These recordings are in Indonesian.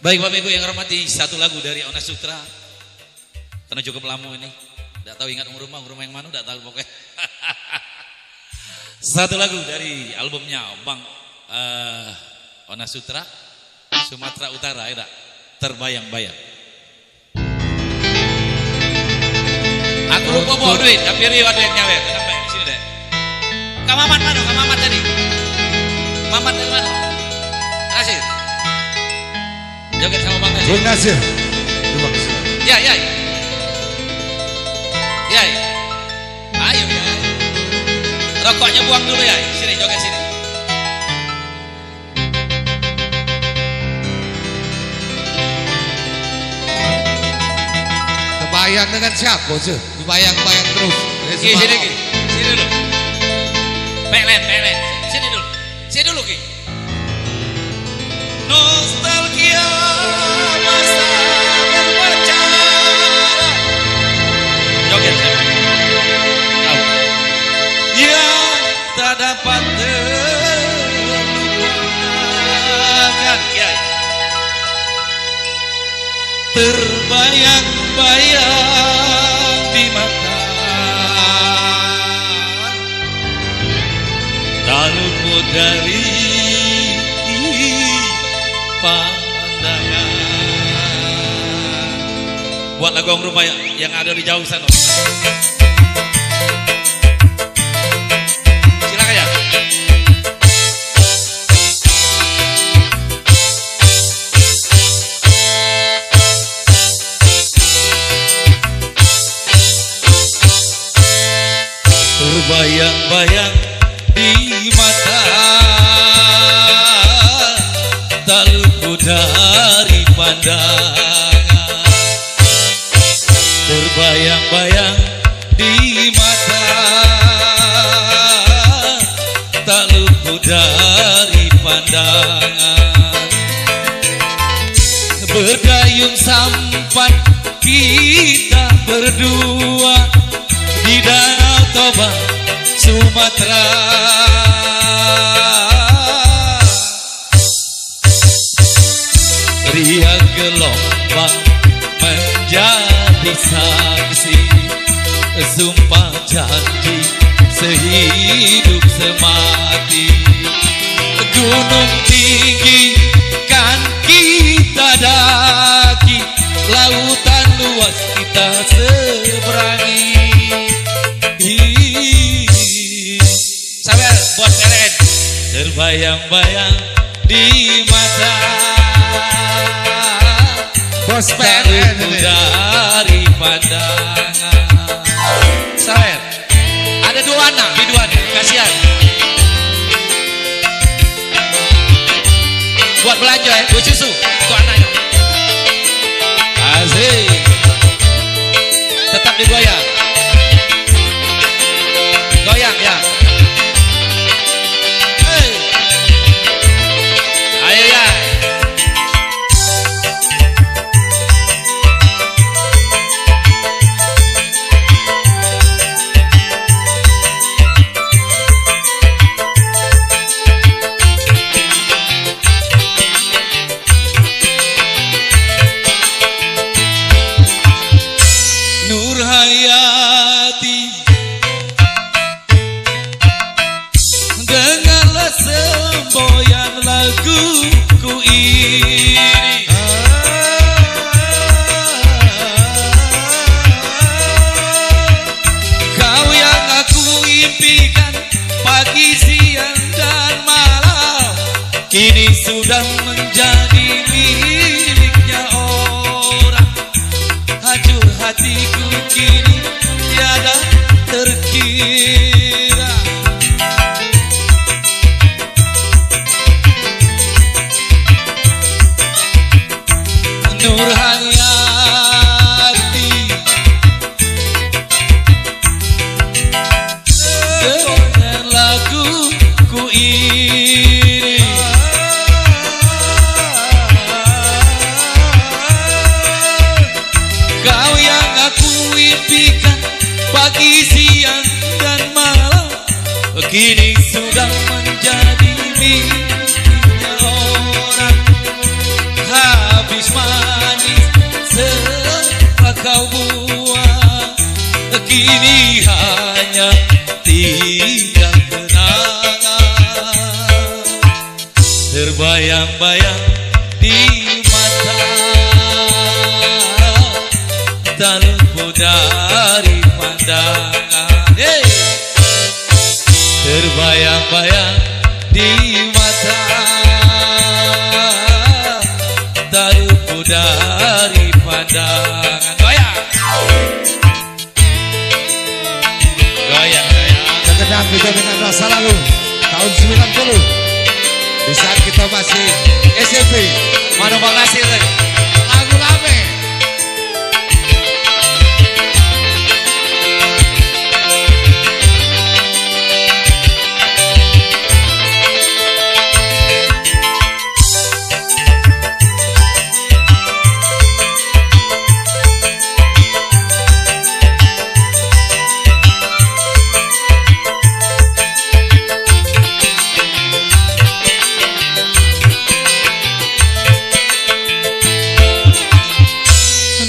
Baik Bapak Ibu yang hormati, satu lagu dari Ona Sutra. Karena cukup lama ini, tidak tahu ingat rumah yang mana, tidak tahu pokoknya. Satu lagu dari albumnya Bang Ona Sutra, Sumatera Utara, ya, Terbayang-bayang. Aku lupa bawa duit, tapi Rio ada yang nyawer. Kenapa ya? Sini deh. Kak Mamat mana? Kak Mamat tadi. Mamat dari mana? Nasir. Joget sama Bang Nasir. Bang Nasir. Terima kasih. Ya. Ayo ya. Rokoknya buang dulu ya. Sini joget sini. Kebayang dengan siapa sih? Kebayang-bayang terus. Sini dulu. Pelet. Sini dulu Ki. Nostalgia masa berpacaran. Joget saya. Tahu. Yang tak dapat terlupakan. Kiai. Terbayang-bayang di mata, tak luput dari pandangan. Buat lagu orang rumah yang ada di jauh sana. Silakan ya. Terbayang-bayang di mata, tak luput dari pandangan. Terbayang-bayang di mata, tak luput dari pandangan. Berdayung sampan kita berdua di Danau Toba, Sumatera. Riang gelombang menjadi saksi, sumpah janji sehidup semati. Gunung tinggi kan kita daki, lautan luas kita seberangi. Sabar buat PLN. Terbayang-bayang di mata, Bos PLN dari pandangan. Sabar. Ada dua anak, biduan, kasihan. Buat belanja ya, buat susu untuk anaknya. Asik. Tetap digoyang. Goyang ya. Hey. Ayo ya. Nur Hayati, dengarlah semboyan laguku ini. Kau yang aku impikan pagi, siang, dan malam, kini sudah menjadi miliknya orang. Hancur hatiku kini tiada terkira. Nur Hayati, dengar laguku ini. Kau yang aku impikan pagi, siang, dan malam, kini sudah menjadi miliknya orang. Habis Kini hanya tinggal kenangan terbayang-bayang di mata, tak luput dari pandangan. Hey! Terbayang-bayang di mata, tak luput dari pandangan. Goyang, goyang, goyang. Terkenang juga dengan masa lalu tahun 90 di saat kita masih SMP. Mana Bang Nasir tadi? Lagu lame.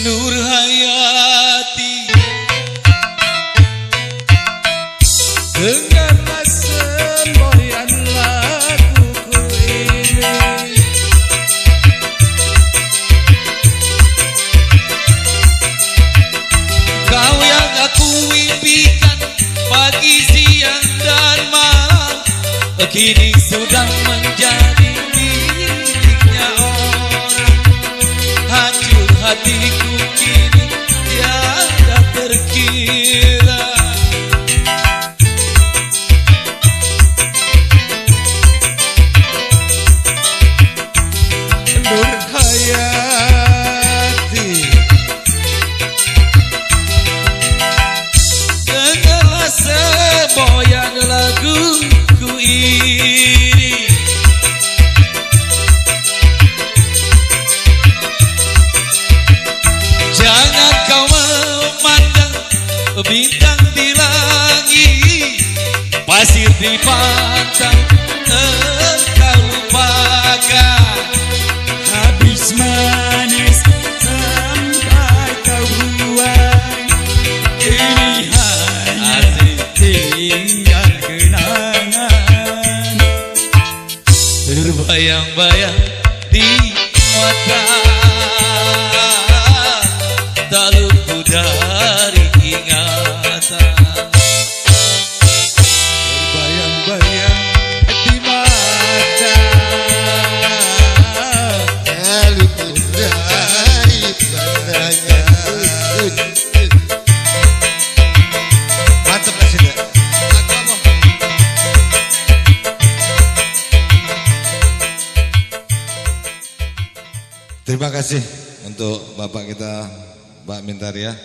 Nur Hayati Dengarlah semboyan laguku ini, kau yang aku impikan pagi, siang, dan malam, kini sudah menjadi miliknya orang. Hancur hatiku kini tiada terkira. Nur Hayati. Dengarlah semboyan laguku ini, jangan kau memandang bintang di langit, pasir di pantai engkau lupakan. Habis manis sampai kau buang, ini hanya tinggal kenangan Terbayang-bayang di mata, tak luput dari ingatan. Bayang-bayang di mata, luput dari pandangan. Mantap kasih deh. Terima kasih untuk Bapak kita, Mbak Mintaria.